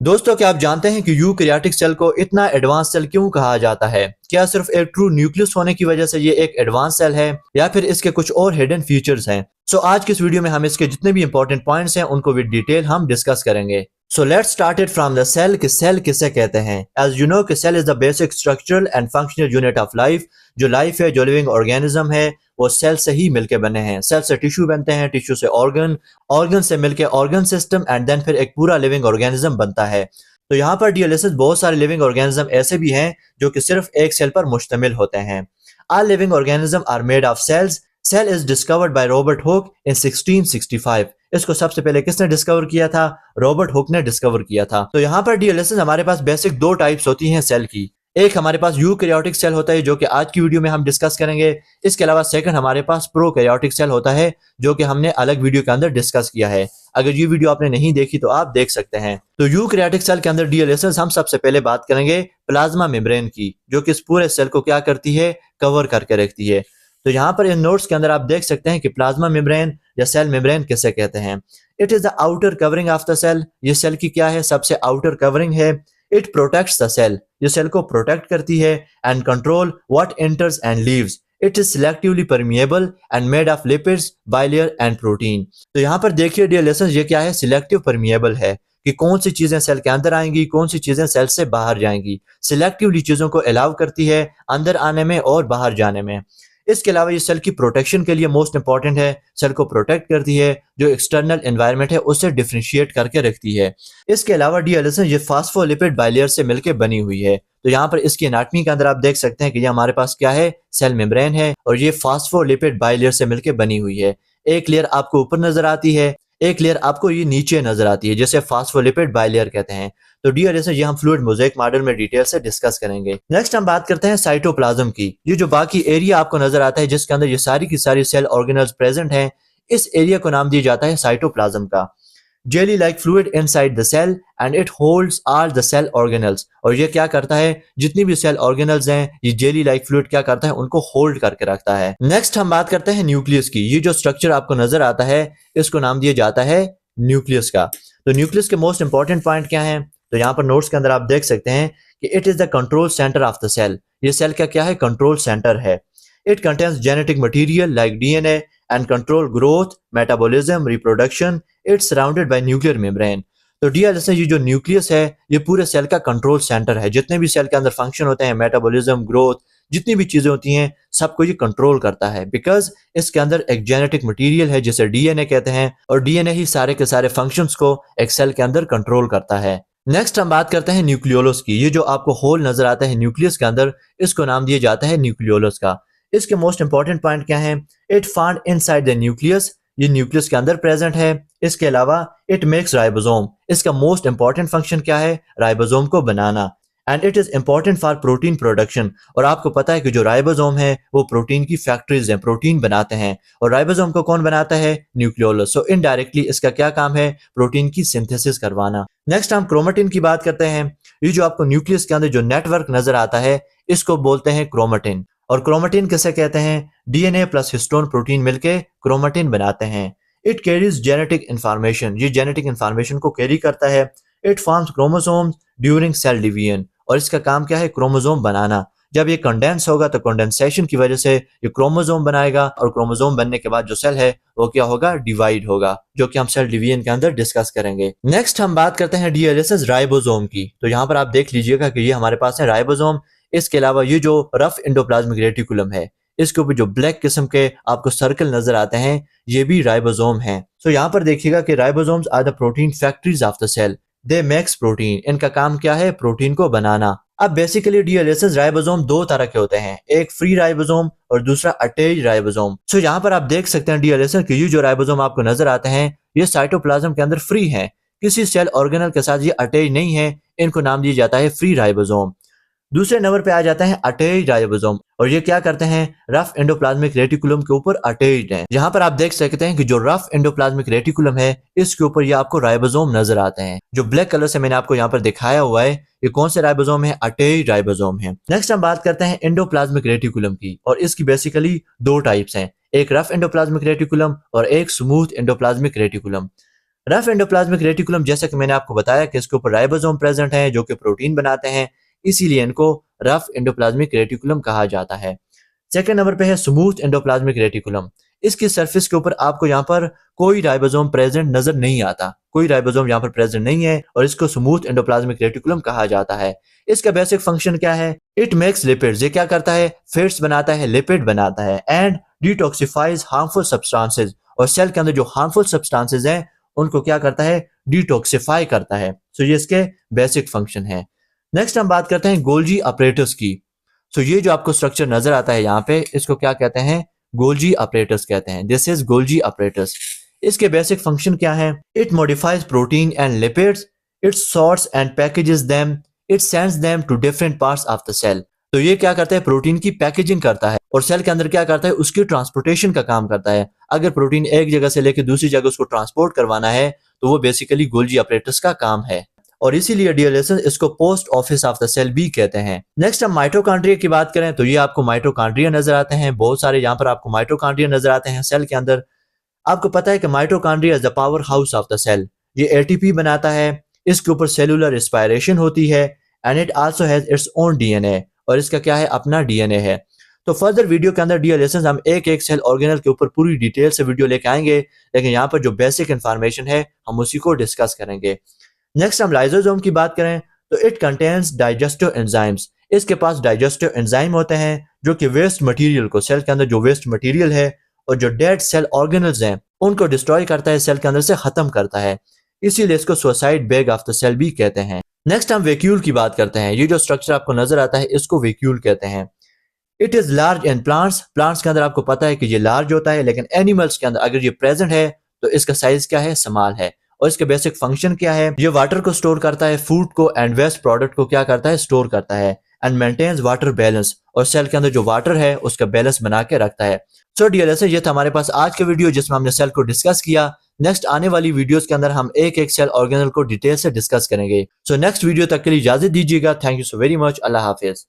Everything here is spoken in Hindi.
दोस्तों, क्या आप जानते हैं कि यूकैरियोटिक सेल को इतना एडवांस सेल क्यों कहा जाता है? क्या सिर्फ एक ट्रू न्यूक्लियस होने की वजह से ये एक एडवांस सेल है या फिर इसके कुछ और हिडन फीचर्स हैं? आज की इस वीडियो में हम इसके जितने भी इंपॉर्टेंट पॉइंट्स हैं उनको विद डिटेल हम डिस्कस करेंगे। Let's start it from the cell कि सेल किसे कहते हैं। एज यू नो कि cell is the basic structural and functional unit of life. जो लाइफ है, जो लिविंग ऑर्गेनिज्म है, वो सेल से ही मिलके बने हैं। सेल से टिश्यू बनते हैं, टिश्यू से ऑर्गन, ऑर्गन से मिलके ऑर्गन सिस्टम एंड देन फिर एक पूरा लिविंग ऑर्गेनिज्म बनता है। यहाँ पर डियर लिसनर्स, बहुत सारे लिविंग ऑर्गेनिज्म ऐसे भी हैं जो कि सिर्फ एक सेल पर मुश्तमिल होते हैं। All living organisms are made of cells. Cell is discovered by Robert Hooke in 1665। इसको सबसे पहले किसने डिस्कवर किया था? रॉबर्ट हुक ने डिस्कवर किया था। तो यहाँ पर डियर लिसनर्स, हमारे पास बेसिक दो टाइप्स होती हैं सेल की। एक हमारे पास यूकैरियोटिक सेल होता है जो कि आज की वीडियो में हम डिस्कस करेंगे। इसके अलावा सेकंड हमारे पास प्रोकैरियोटिक सेल होता है जो कि हमने अलग वीडियो के अंदर डिस्कस किया है। अगर ये वीडियो आपने नहीं देखी तो आप देख सकते हैं। तो यूकैरियोटिक सेल के अंदर डियर लिसनर्स, हम सबसे पहले बात करेंगे प्लाज्मा मेम्ब्रेन की, जो कि इस पूरे सेल को क्या करती है? कवर करके रखती है। तो यहाँ पर इन नोट्स के अंदर आप देख सकते हैं कि प्लाज्मा मेम्ब्रेन या सेल मेम्ब्रेन किसे कहते हैं। It is the outer covering of the cell. ये सेल की क्या है? सबसे आउटर कवरिंग है। It protects the cell. ये सेल को प्रोटेक्ट करती है and control what enters and leaves. It is selectively permeable and made of lipids, bilayer and protein. तो यहाँ पर देखिए डियर लिसनर्स, ये क्या है? सिलेक्टिव परमिएबल है कि कौन सी चीजें सेल के अंदर आएंगी, कौन सी चीजें सेल से बाहर जाएंगी। सिलेक्टिवली चीजों को अलाउ करती है अंदर आने में और बाहर जाने में। इसके अलावा ये सेल की प्रोटेक्शन के लिए मोस्ट इंपॉर्टेंट है। सेल को प्रोटेक्ट करती है, जो एक्सटर्नल एनवायरनमेंट है उससे डिफरेंशिएट करके रखती है। इसके अलावा डियर लिसनर्स, ये फास्फोलिपिड बाइलेयर से मिलकर बनी हुई है। तो यहाँ पर इसकी एनाटॉमी के अंदर आप देख सकते हैं कि ये हमारे पास क्या है? सेल मेम्ब्रेन है और ये फास्फोलिपिड बाइलेयर से मिलकर बनी हुई है। एक लेयर आपको ऊपर नजर आती है, एक लेयर आपको ये नीचे नजर आती है, जिसे फास्फोलिपिड बाइलेयर कहते हैं। तो डियर लिसनर्स, ये हम फ्लूइड मोज़ेक मॉडल में डिटेल से डिस्कस करेंगे। नेक्स्ट हम बात करते हैं साइटोप्लाज्म की। ये जो बाकी एरिया आपको नजर आता है जिसके अंदर ये सारी की सारी सेल ऑर्गेनल्स प्रेजेंट हैं, इस एरिया को नाम दिया जाता है साइटोप्लाज्म का। Jelly like fluid inside the cell and it holds all the cell organelles. और ये क्या करता है? जितनी भी सेल ऑर्गेनल्स हैं, ये जेली लाइक फ्लूइड क्या करता है? उनको होल्ड करके रखता है। नेक्स्ट हम बात करते हैं न्यूक्लियस की। ये जो स्ट्रक्चर आपको नजर आता है, इसको नाम दिया जाता है न्यूक्लियस का। तो न्यूक्लियस के मोस्ट इंपॉर्टेंट पॉइंट क्या है? तो यहाँ पर नोट्स के अंदर आप देख सकते हैं कि it is the control centre of the cell. ये सेल का क्या है? कंट्रोल सेंटर है। It contains genetic material like DNA and control growth, metabolism, reproduction. It's surrounded by nuclear membrane. तो डियर लिसनर्स, ये जो न्यूक्लियस है ये पूरे सेल का कंट्रोल सेंटर है। जितने भी सेल के अंदर फंक्शन होते हैं, मेटाबॉलिज्म, ग्रोथ, जितनी भी चीजें होती हैं, सबको ये कंट्रोल करता है। बिकॉज इसके अंदर एक जेनेटिक मटेरियल है जिसे डीएनए कहते हैं और डीएनए ही सारे के सारे फंक्शंस को एक सेल के अंदर कंट्रोल करता है। नेक्स्ट हम बात करते हैं न्यूक्लियोलस की। ये जो आपको होल नजर आता है न्यूक्लियस के अंदर, इसको नाम दिया जाता है न्यूक्लियोलस का। इसके मोस्ट इंपॉर्टेंट पॉइंट क्या है? It found inside the nucleus. ये न्यूक्लियस के अंदर प्रेजेंट है। इसके अलावा इट मेक्स राइबोसोम। इसका मोस्ट इंपॉर्टेंट फंक्शन क्या है? राइबोसोम को बनाना। And it is important for protein production. और आपको पता है कि जो राइबोसोम है वो प्रोटीन की फैक्ट्रीज हैं, प्रोटीन बनाते हैं। और राइबोसोम को कौन बनाता है? न्यूक्लियोलस। सो इनडायरेक्टली इसका क्या काम है? प्रोटीन की सिंथेसिस करवाना। नेक्स्ट हम क्रोमेटिन की बात करते हैं। ये जो आपको न्यूक्लियस के अंदर जो नेटवर्क नजर आता है, इसको बोलते हैं क्रोमेटिन। और क्रोमेटिन किसे कहते हैं? डीएनए प्लस हिस्टोन प्रोटीन मिलके क्रोमेटिन बनाते हैं। It carries genetic information. ये जेनेटिक इंफॉर्मेशन को कैरी करता है। It forms chromosomes during cell division. और इसका काम क्या है? क्रोमोसोम बनाना। जब ये कंडेंस होगा तो कंडेंसेशन की वजह से ये क्रोमोसोम बनाएगा और क्रोमोसोम बनने के बाद जो सेल है वो क्या होगा? डिवाइड होगा, जो कि हम सेल डिवीजन के अंदर डिस्कस करेंगे। नेक्स्ट हम बात करते हैं डियर लिसनर्स राइबोसोम की। तो यहाँ पर आप देख लीजिएगा कि ये हमारे पास है राइबोसोम। इसके अलावा ये जो रफ एंडोप्लाज्मिक रेटिकुलम है, इसके ऊपर जो ब्लैक किस्म के आपको सर्कल नजर आते हैं, ये भी राइबोसोम हैं। तो यहाँ पर देखिएगा कि ribosomes are the protein factories of the cell. They makes protein. इनका काम क्या है? प्रोटीन को बनाना। अब बेसिकली डियर लिसनर्स, राइबोसोम दो तरह के होते हैं, एक फ्री राइबोसोम और दूसरा अटैच्ड राइबोसोम। यहाँ पर आप देख सकते हैं डियर लिसनर्स कि ये जो राइबोसोम आपको नजर आते हैं, ये साइटोप्लाज्म के अंदर फ्री है, किसी सेल ऑर्गेनल के साथ ये अटैच नहीं है। इनको नाम दिया जाता है फ्री राइबोसोम। दूसरे नंबर पे आ जाता है अटैच्ड राइबोसोम। और ये क्या करते हैं? रफ एंडोप्लाज्मिक रेटिकुलम के ऊपर अटैच्ड हैं। यहाँ पर आप देख सकते हैं कि जो रफ एंडोप्लाज्मिक रेटिकुलम है, इसके ऊपर ये आपको राइबोसोम नजर आते हैं। जो ब्लैक कलर से मैंने आपको यहाँ पर दिखाया हुआ है, ये कौन से राइबोसोम है? अटैच्ड राइबोसोम है। नेक्स्ट हम बात करते हैं एंडोप्लाज्मिक रेटिकुलम की। और इसकी बेसिकली दो टाइप्स हैं, एक रफ एंडोप्लाज्मिक रेटिकुलम और एक smooth endoplasmic reticulum. Rough endoplasmic reticulum, जैसा कि मैंने आपको बताया कि इसके ऊपर राइबोसोम प्रेजेंट हैं जो कि प्रोटीन बनाते हैं, इसीलिए इनको रफ एंडोप्लाज्मिक रेटिकुलम कहा जाता है। सेकंड नंबर पे है स्मूथ एंडोप्लाज्मिक रेटिकुलम। इसकी सरफेस के ऊपर आपको यहाँ पर कोई राइबोसोम प्रेजेंट नजर नहीं आता, कोई राइबोसोम यहाँ पर प्रेजेंट नहीं है और इसको स्मूथ एंडोप्लाज्मिक रेटिकुलम कहा जाता है। इसका बेसिक फंक्शन क्या है? इट मेक्स लिपिड्स, ये क्या करता है? फैट्स बनाता है, लिपिड बनाता है, एंड डिटॉक्सिफाइज हार्मफुल सब्सटेंसेस, और सेल के अंदर जो हार्मफुल सब्सटेंसेस हैं उनको क्या करता है? डिटॉक्सिफाई करता है। सो ये इसके बेसिक फंक्शन है। नेक्स्ट हम बात करते हैं गोल्जी अपरेटस की। सो ये जो आपको स्ट्रक्चर नजर आता है यहाँ पे, इसको क्या कहते हैं? गोल्जी अपरेटस कहते हैं। This is Golgi apparatus. इसके बेसिक फंक्शन क्या है? It modifies protein and lipids, it sorts and packages them, it sends them to different parts of the cell. तो ये क्या करता है? प्रोटीन की पैकेजिंग करता है और सेल के अंदर क्या करता है? उसकी ट्रांसपोर्टेशन का काम करता है। अगर प्रोटीन एक जगह से लेकर दूसरी जगह उसको ट्रांसपोर्ट करवाना है तो वो बेसिकली गोल्जी अपरेटस का काम है, और इसीलिए डियर लिसनर्स इसको post office of the cell भी कहते हैं। नेक्स्ट हम माइटोकॉन्ड्रिया की बात करें तो ये आपको माइटोकॉन्ड्रिया नजर आते हैं, बहुत सारे यहाँ पर आपको माइटोकॉन्ड्रिया नजर आते हैं सेल के अंदर। आपको पता है कि mitochondria is the powerhouse of the cell. ये एटीपी बनाता है, इसके ऊपर सेलुलर रेस्पिरेशन होती है, and it also has its own DNA, और इसका क्या है? अपना डीएनए है। तो फर्दर वीडियो के अंदर डियर लिसनर्स हम एक एक सेल ऑर्गेनल के ऊपर पूरी डिटेल से वीडियो लेके आएंगे, लेकिन यहाँ पर जो बेसिक इंफॉर्मेशन है हम उसी को डिस्कस करेंगे। नेक्स्ट हम लाइसोसोम की बात करें तो इट कंटेन्स डाइजेस्टिव एंजाइम्स। इसके पास डाइजेस्टिव एंजाइम होते हैं जो कि वेस्ट मटेरियल को, सेल के अंदर जो वेस्ट मटेरियल है और जो डेड सेल ऑर्गेनल्स हैं उनको डिस्ट्रॉय करता है, सेल के अंदर से खत्म करता है। इसीलिए इसको suicide bag of the cell भी कहते हैं। नेक्स्ट हम वैक्यूल की बात करते हैं। ये जो स्ट्रक्चर आपको नजर आता है इसको वैक्यूल कहते हैं। It is large in plants. Plants के अंदर आपको पता है कि ये लार्ज होता है, लेकिन एनिमल्स के अंदर अगर ये प्रेजेंट है तो इसका साइज क्या है? स्मॉल है। और इसके बेसिक फंक्शन क्या है? ये वाटर को स्टोर करता है, फूड को एंड वेस्ट प्रोडक्ट को क्या करता है? स्टोर करता है, एंड मेंटेन्स वाटर बैलेंस, और सेल के अंदर जो वाटर है उसका बैलेंस बना के रखता है। सो डियर लिसनर्स, ये था हमारे पास आज का वीडियो जिसमें हमने सेल को डिस्कस किया। नेक्स्ट आने वाली वीडियोस के अंदर हम एक एक सेल ऑर्गेनल को डिटेल से डिस्कस करेंगे। सो नेक्स्ट वीडियो तक के लिए इजाजत दीजिएगा। Thank you so very much. Allah Hafiz.